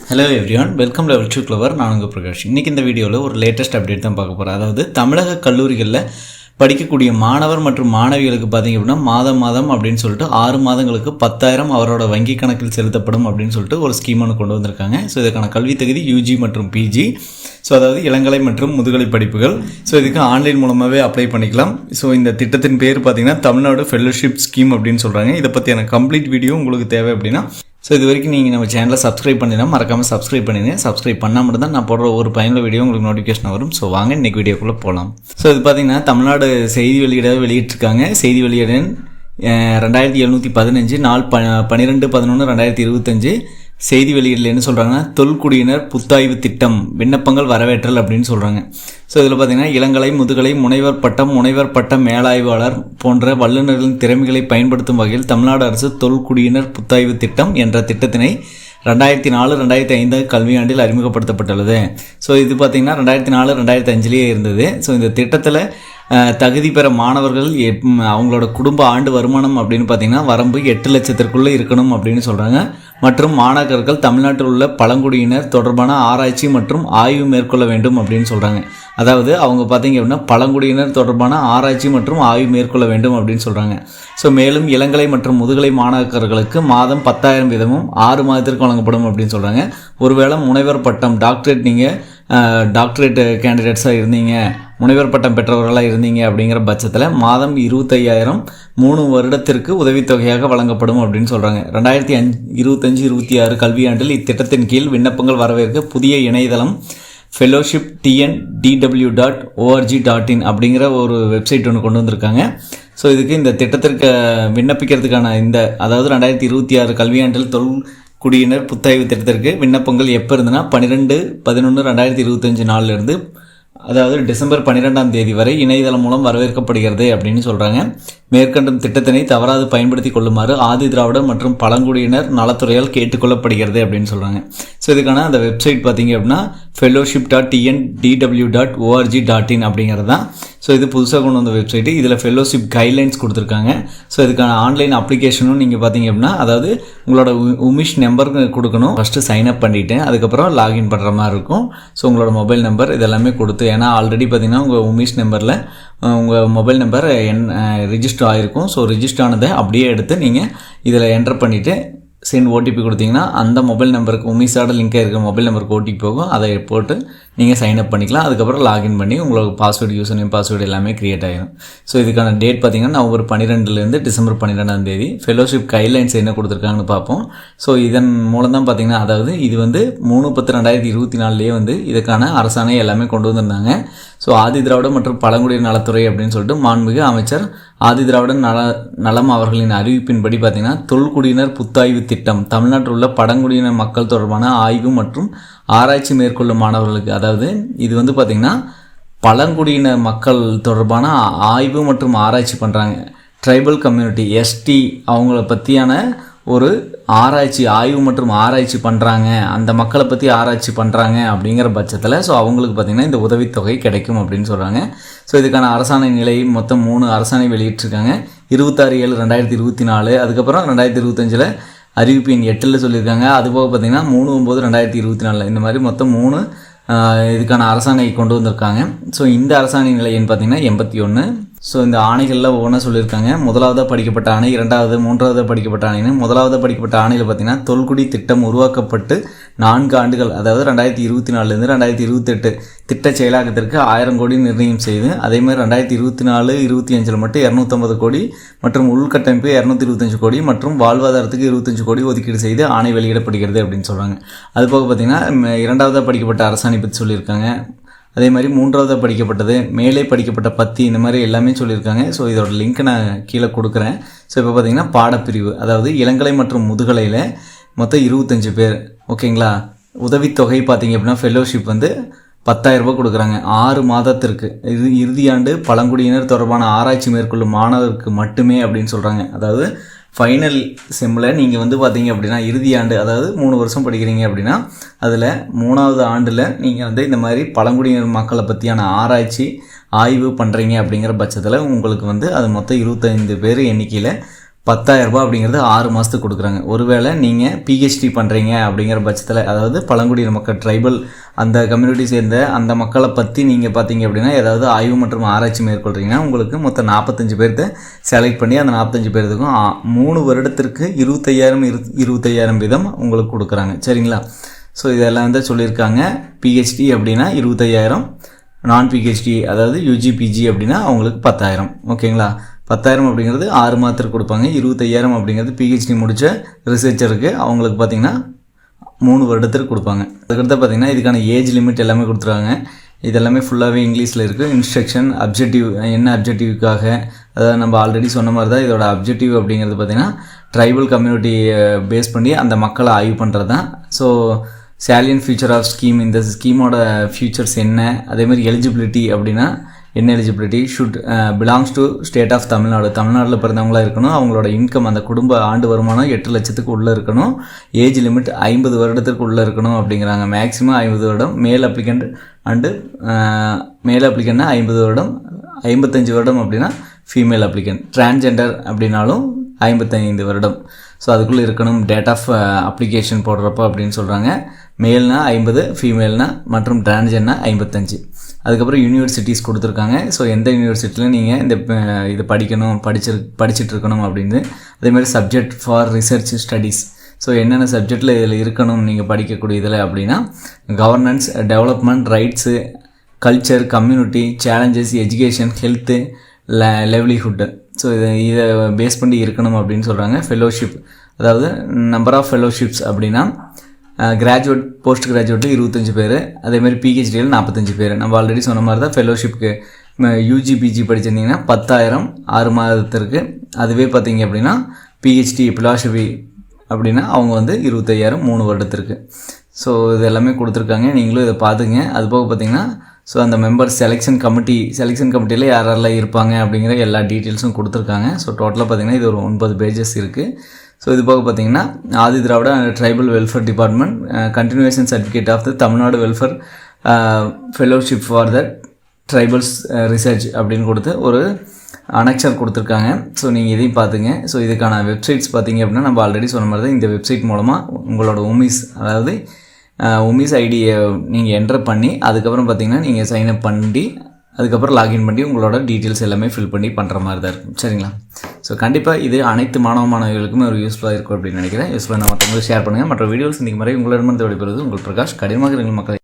Hello everyone, welcome level 2 clever. நான் உங்கள் பிரகாஷ். இன்றைக்கி இந்த வீடியோவில் ஒரு லேட்டஸ்ட் அப்டேட் தான் பார்க்க போகிறேன். அதாவது தமிழக கல்லூரிகளில் படிக்கக்கூடிய மாணவர் மற்றும் மாணவிகளுக்கு பார்த்திங்க அப்படின்னா மாதம் அப்படின்னு சொல்லிட்டு 6 மாதங்களுக்கு 10,000 அவரோட வங்கி கணக்கில் செலுத்தப்படும் அப்படின்னு சொல்லிட்டு ஒரு ஸ்கீம் ஒன்று கொண்டு வந்திருக்காங்க. ஸோ இதுக்கான கல்வி தகுதி யூஜி மற்றும் பிஜி. ஸோ அதாவது இளங்கலை மற்றும் முதுகலை படிப்புகள். ஸோ இதுக்கு ஆன்லைன் மூலமாகவே அப்ளை பண்ணிக்கலாம். ஸோ இந்த திட்டத்தின் பேர் பார்த்திங்கன்னா தமிழ்நாடு ஃபெல்லோஷிப் ஸ்கீம் அப்படின்னு சொல்கிறாங்க. இதை பற்றியான கம்ப்ளீட் வீடியோ உங்களுக்கு தேவை அப்படின்னா ஸோ இது வரைக்கும் நீங்கள் நம்ம சேனலை சப்ஸ்கிரைப் பண்ணினா மறக்காமல் சப்ஸ்கிரைப் பண்ணிடுங்க. சப்ஸ்கிரைப் பண்ணால் மட்டும் தான் நான் போடுற ஒரு பயனுள்ள வீடியோ உங்களுக்கு நோட்டிஃபிகேஷன் வரும். ஸோ வாங்க இன்றைக்கி வீடியோக்குள்ளே போகலாம். ஸோ இது பார்த்திங்கன்னா தமிழ்நாடு செய்தி வெளியிட்டிருக்காங்க. செய்தி வெளியீடு 2715 நாள் 12/11/2025 செய்தி வெளியீடில் என்ன சொல்கிறாங்கன்னா, தொல்குடியினர் புத்தாய்வு திட்டம் விண்ணப்பங்கள் வரவேற்றல் அப்படின்னு சொல்கிறாங்க. ஸோ இதில் பார்த்திங்கன்னா இளங்கலை முதுகலை முனைவர் பட்டம் மேலாய்வாளர் போன்ற வல்லுநர்களின் திறமைகளை பயன்படுத்தும் வகையில் தமிழ்நாடு அரசு தொல்குடியினர் புத்தாய்வு திட்டம் என்ற திட்டத்தினை 2004-2005 கல்வியாண்டில் அறிமுகப்படுத்தப்பட்டுள்ளது. ஸோ இது பார்த்திங்கன்னா 2004-2005 இருந்தது. ஸோ இந்த திட்டத்தில் தகுதி பெற மாணவர்கள் அவங்களோட குடும்ப ஆண்டு வருமானம் அப்படின்னு பார்த்திங்கன்னா வரம்பு 8 லட்சத்திற்குள்ளே இருக்கணும் அப்படின்னு சொல்கிறாங்க. மற்றும் மாணாக்கர்கள் தமிழ்நாட்டில் உள்ள பழங்குடியினர் தொடர்பான ஆராய்ச்சி மற்றும் ஆய்வு மேற்கொள்ள வேண்டும் அப்படின்னு சொல்கிறாங்க. அதாவது அவங்க பார்த்திங்க அப்படின்னா பழங்குடியினர் தொடர்பான ஆராய்ச்சி மற்றும் ஆய்வு மேற்கொள்ள வேண்டும் அப்படின்னு சொல்கிறாங்க. ஸோ மேலும் இளங்கலை மற்றும் முதுகலை மாணாக்கர்களுக்கு மாதம் 10,000 வீதமும் 6 மாதத்திற்கு வழங்கப்படும் அப்படின்னு சொல்கிறாங்க. ஒருவேளை முனைவர் பட்டம் டாக்டரேட் கேண்டிடேட்ஸாக இருந்தீங்க, முனைவர் பட்டம் பெற்றவர்களாக இருந்தீங்க அப்படிங்கிற பட்சத்தில் மாதம் 25,000 3 வருடத்திற்கு உதவித்தொகையாக வழங்கப்படும் அப்படின்னு சொல்கிறாங்க. 2025-26 கல்வியாண்டில் இத்திட்டத்தின் கீழ் விண்ணப்பங்கள் வரவேற்க புதிய இணையதளம் fellowshiptndw.org.in அப்படிங்கிற ஒரு வெப்சைட் ஒன்று கொண்டு வந்திருக்காங்க. ஸோ இதுக்கு இந்த திட்டத்திற்கு விண்ணப்பிக்கிறதுக்கான அதாவது 2026 கல்வியாண்டில் குடியினர் புத்தாய்வு திட்டத்திற்கு விண்ணப்பங்கள் எப்போ இருந்ததுன்னா 12/11/2025 நாளிலிருந்து அதாவது டிசம்பர் 12ஆம் தேதி வரை இணையதளம் மூலம் வரவேற்கப்படுகிறது அப்படின்னு சொல்கிறாங்க. மேற்கண்டும் திட்டத்தினை தவறாது பயன்படுத்தி கொள்ளுமாறு ஆதி திராவிடர் மற்றும் பழங்குடியினர் நலத்துறையால் கேட்டுக்கொள்ளப்படுகிறது அப்படின்னு சொல்கிறாங்க. ஸோ இதுக்கான அந்த வெப்சைட் பார்த்திங்க அப்படின்னா fellowship.tndw.org.in அப்படிங்கிறது தான். ஸோ இது புதுசாக கொண்டு வந்த வெப்சைட்டு. இதில் ஃபெல்லோஷிப் கைட்லைன்ஸ் கொடுத்துருக்காங்க. ஸோ இதுக்கான ஆன்லைன் அப்ளிகேஷனும் நீங்கள் பார்த்தீங்க அப்படின்னா அதாவது உங்களோட உமிஷ் நம்பர் கொடுக்கணும். ஃபஸ்ட்டு சைன்அப் பண்ணிவிட்டு அதுக்கப்புறம் லாகின் பண்ணுற மாதிரி இருக்கும். ஸோ உங்களோட மொபைல் நம்பர் இதெல்லாமே கொடுத்து, ஏன்னா ஆல்ரெடி பார்த்தீங்கன்னா உங்கள் உமிஷ் நம்பரில் உங்கள் மொபைல் நம்பர் ரிஜிஸ்டர் ஆகிருக்கும். ஸோ ரிஜிஸ்டர் ஆனதை அப்படியே எடுத்து நீங்கள் இதில் என்டர் பண்ணிவிட்டு சென்ட் ஓடிபி கொடுத்தீங்கன்னா அந்த மொபைல் நம்பருக்கு உமிஸோட லிங்காக இருக்கிற மொபைல் நம்பருக்கு ஓடிபி போகும். அதை போட்டு நீங்கள் சைன்அப் பண்ணிக்கலாம். அதுக்கப்புறம் லாகின் பண்ணி உங்களுக்கு பாஸ்வேர்டு யூசர் நேம் பாஸ்வேர்டு எல்லாமே க்ரியேட் ஆகிடும். ஸோ இதுக்கான டேட் பார்த்திங்கன்னா நவம்பர் 12 டிசம்பர் 12ஆம் தேதி. ஃபெல்லோஷிப் கைட்லைன்ஸ் என்ன கொடுத்துருக்காங்கன்னு பார்ப்போம். ஸோ இதன் மூலம் தான் பார்த்திங்கன்னா அதாவது இது 3/10/2024 இதுக்கான அரசாணை எல்லாமே கொண்டு வந்திருந்தாங்க. ஸோ ஆதி திராவிட மற்றும் பழங்குடியினர் நலத்துறை அப்படின்னு சொல்லிட்டு மாண்புமிகு அமைச்சர் ஆதி திராவிடன் நலம் அவர்களின் அறிவிப்பின்படி பார்த்திங்கன்னா தொல்குடியினர் புத்தாய்வு திட்டம் தமிழ்நாட்டில் உள்ள பழங்குடியினர் மக்கள் தொடர்பான ஆய்வு மற்றும் ஆராய்ச்சி மேற்கொள்ளும் மாணவர்களுக்கு, அதாவது இது பார்த்திங்கன்னா பழங்குடியினர் மக்கள் தொடர்பான ஆய்வு மற்றும் ஆராய்ச்சி பண்ணுறாங்க. ட்ரைபல் கம்யூனிட்டி எஸ்டி அவங்கள பற்றியான ஒரு ஆய்வு மற்றும் ஆராய்ச்சி பண்ணுறாங்க, அந்த மக்களை பற்றி ஆராய்ச்சி பண்ணுறாங்க அப்படிங்கிற பட்சத்தில் ஸோ அவங்களுக்கு பார்த்திங்கன்னா இந்த உதவித்தொகை கிடைக்கும் அப்படின்னு சொல்கிறாங்க. ஸோ இதுக்கான அரசாணை நிலை மொத்தம் 3 அரசாணை வெளியிட்டிருக்காங்க. 26/7/2024, அதுக்கப்புறம் 2025 அறிவிப்பு எண் 8 சொல்லியிருக்காங்க. அதுபோக பார்த்திங்கன்னா 3/9/2024 இந்த மாதிரி மொத்தம் 3 இதுக்கான அரசாணை கொண்டு வந்திருக்காங்க. ஸோ இந்த அரசாணை நிலை எண் பார்த்திங்கன்னா 81. ஸோ இந்த ஆணைகளில் ஒவ்வொன்றா சொல்லியிருக்காங்க. முதலாவதாக படிக்கப்பட்ட ஆணை, 2வது 3வது படிக்கப்பட்ட ஆணைன்னு. முதலாவது படிக்கப்பட்ட ஆணையில் பார்த்திங்கன்னா தொல்குடி திட்டம் உருவாக்கப்பட்டு 4 ஆண்டுகள், அதாவது 2024 2028 திட்ட செயலாக்கத்திற்கு 1000 கோடி நிர்ணயம் செய்து, அதேமாதிரி 2024-25 மட்டும் 250 கோடி மற்றும் உள்கட்டமைப்பு 225 கோடி மற்றும் வாழ்வாதாரத்துக்கு 25 கோடி ஒதுக்கீடு செய்து ஆணை வெளியிடப்படுகிறது அப்படின்னு சொல்கிறாங்க. அதுபோக பார்த்திங்கன்னா 2வது படிக்கப்பட்ட அரசாணை பற்றி சொல்லியிருக்காங்க. அதே மாதிரி 3வது படிக்கப்பட்டது, மேலே படிக்கப்பட்ட 10 இந்த மாதிரி எல்லாமே சொல்லியிருக்காங்க. ஸோ இதோட லிங்க்கை நான் கீழே கொடுக்குறேன். ஸோ இப்போ பார்த்திங்கன்னா பாடப்பிரிவு, அதாவது இளங்கலை மற்றும் முதுகலையில் மொத்தம் 25 பேர், ஓகேங்களா. உதவித்தொகை பார்த்திங்க அப்படின்னா ஃபெல்லோஷிப் 10,000 ரூபாய் கொடுக்குறாங்க 6 மாதத்திற்கு. இறுதியாண்டு பழங்குடியினர் தொடர்பான ஆராய்ச்சி மேற்கொள்ளும் மாணவருக்கு மட்டுமே அப்படின்னு சொல்கிறாங்க. அதாவது ஃபைனல் செம்மில் நீங்கள் பார்த்தீங்க அப்படின்னா இறுதி ஆண்டு, அதாவது 3 வருஷம் படிக்கிறீங்க அப்படின்னா அதில் 3வது ஆண்டில் நீங்கள் இந்த மாதிரி பழங்குடியினர் மக்களை பற்றியான ஆய்வு பண்ணுறீங்க அப்படிங்கிற பட்சத்தில் உங்களுக்கு அது மொத்தம் 25 பேர் எண்ணிக்கையில் 10,000 ரூபாய் அப்படிங்கிறது 6 மாதத்துக்கு கொடுக்குறாங்க. ஒருவேளை நீங்கள் பிஹெச்டி பண்ணுறீங்க அப்படிங்கிற பட்சத்தில், அதாவது பழங்குடியின மக்கள் ட்ரைபல் அந்த கம்யூனிட்டி சேர்ந்த அந்த மக்களை பற்றி நீங்கள் பார்த்தீங்க அப்படின்னா ஏதாவது ஆய்வு மற்றும் ஆராய்ச்சி மேற்கொள்கிறீங்கன்னா உங்களுக்கு மொத்தம் 45 பேர்த்த செலக்ட் பண்ணி அந்த 45 பேர்த்துக்கும் 3 வருடத்திற்கு 25,000 வீதம் உங்களுக்கு கொடுக்குறாங்க. சரிங்களா? ஸோ இதெல்லாம் வந்து சொல்லியிருக்காங்க. பிஹெச்டி அப்படின்னா 25,000, நான் பிஹெச்டி அதாவது யூஜிபிஜி அப்படின்னா அவங்களுக்கு 10,000. ஓகேங்களா? 10,000 அப்படிங்கிறது 6 மாதத்துக்கு கொடுப்பாங்க. 25,000 அப்படிங்கிறது பிஹெச்டி முடித்த ரிசர்ச்சருக்கு அவங்களுக்கு பார்த்திங்கன்னா 3 வருடத்திற்கு கொடுப்பாங்க. அதுக்கடுத்து பார்த்திங்கன்னா இதுக்கான ஏஜ் லிமிட் எல்லாமே கொடுத்துருக்காங்க. இதெல்லாமே ஃபுல்லாகவே இங்கிலீஷில் இருக்குது. இன்ஸ்ட்ரக்ஷன், அப்ஜெக்டிவ், என்ன அப்ஜெக்டிவ்க்காக, அதாவது நம்ம ஆல்ரெடி சொன்ன மாதிரி தான் இதோட அப்ஜெக்டிவ் அப்படிங்கிறது பார்த்திங்கன்னா ட்ரைபல் கம்யூனிட்டியை பேஸ் பண்ணி அந்த மக்களை ஆய்வு பண்ணுறது தான். So salient feature of scheme, இந்த ஸ்கீமோட ஃபியூச்சர்ஸ் என்ன, அதேமாதிரி எலிஜிபிலிட்டி அப்படின்னா என்ன eligibility, should belongs to state of Tamil Nadu, தமிழ்நாட்டில் பிறந்தவங்களாக இருக்கணும், அவங்களோட இன்கம் அந்த குடும்ப ஆண்டு வருமானம் 8 லட்சத்துக்கு உள்ளே இருக்கணும், ஏஜ் லிமிட் 50 வருடத்திற்கு உள்ளே இருக்கணும் அப்படிங்கிறாங்க. மேக்ஸிமம் 50 வருடம், மேல் அப்ளிகண்ட் அண்டு மேல் அப்ளிகண்ட்னா 50 வருடம், 55 வருடம் அப்படின்னா ஃபீமேல் அப்ளிகண்ட், டிரான்ஸ்ஜெண்டர் அப்படின்னாலும் 55 வருடம். ஸோ அதுக்குள்ளே இருக்கணும் டேட் ஆஃப் அப்ளிகேஷன் போடுறப்போ அப்படின்னு சொல்கிறாங்க. மேல்னா 50, ஃபீமேல்னா மற்றும் டிரான்ஸ்ஜெண்டர்னா 55. அதுக்கப்புறம் யூனிவர்சிட்டிஸ் கொடுத்துருக்காங்க. ஸோ எந்த யூனிவர்சிட்டியில் நீங்கள் இந்த இது படிச்சுட்டு இருக்கணும் அப்படின்னு. அதேமாதிரி subject for research studies, so என்னென்ன சப்ஜெக்டில் இதில் இருக்கணும் நீங்கள் படிக்கக்கூடிய இதில் அப்படின்னா governance, development, rights, culture, community, challenges, education, health, livelihood. So இதை பேஸ் பண்ணி இருக்கணும் அப்படின்னு சொல்கிறாங்க. ஃபெலோஷிப், அதாவது நம்பர் ஆஃப் ஃபெலோஷிப்ஸ் அப்படின்னா கிராஜுவேட், போஸ்ட் கிராஜுவேட்டில் 25 பேர், அதேமாதிரி பிஹெச்டியில் 45 பேர். நம்ம ஆல்ரெடி சொன்ன மாதிரி தான் ஃபெலோஷிப்க்கு யூஜிபிஜி படிச்சிருந்தீங்கன்னா 10,000 6 மாதத்திற்கு. அதுவே பார்த்தீங்க அப்படின்னா பிஹெச்டி பிலாசபி அப்படின்னா அவங்க வந்து 25,000 3 வருடத்திற்கு. ஸோ இது எல்லாமே கொடுத்துருக்காங்க, நீங்களும் இதை பார்த்துங்க. அது போக பார்த்தீங்கன்னா ஸோ அந்த மெம்பர்ஸ் செலெக்ஷன் கமிட்டியில் யாரெல்லாம் இருப்பாங்க அப்படிங்கிற எல்லா டீட்டெயில்ஸும் கொடுத்துருக்காங்க. ஸோ டோட்டலாக பார்த்திங்கன்னா இது ஒரு 9 பேஜஸ் இருக்குது. ஸோ இது போக பார்த்திங்கன்னா Adi Dravida tribal welfare department continuation certificate of the Tamil Nadu welfare fellowship for the tribals research அப்படின்னு கொடுத்து ஒரு அனெக்சர் கொடுத்துருக்காங்க. ஸோ நீங்கள் இதையும் பார்த்துங்க. ஸோ இதுக்கான வெப்சைட்ஸ் பார்த்திங்க அப்படின்னா நம்ம ஆல்ரெடி சொன்ன மாதிரி தான் இந்த வெப்சைட் மூலமாக உங்களோட உமிஸ், அதாவது உமிஸ் ஐடியை நீங்கள் என்டர் பண்ணி அதுக்கப்புறம் பார்த்தீங்கன்னா நீங்கள் சைன்அப் பண்ணி அதுக்கப்புறம் லாகின் பண்ணி உங்களோட டீட்டெயில்ஸ் எல்லாமே ஃபில் பண்ணி பண்ணுற மாதிரி தான் இருக்கும். சரிங்களா? ஸோ கண்டிப்பாக இது அனைத்து மாணவர்களுக்குமே ஒரு யூஸ்ஃபுல்லாக இருக்கும் அப்படின்னு நினைக்கிறேன். யூஸ்ஃபுல்லாக மற்றவங்களுக்கு ஷேர் பண்ணுங்கள். மற்ற வீடியோஸ் இன்றைக்கு மாதிரி உங்களிடமிருந்து விடைபெறுவது உங்கள் பிரகாஷ். கடினமாக இருங்கள் மக்களை.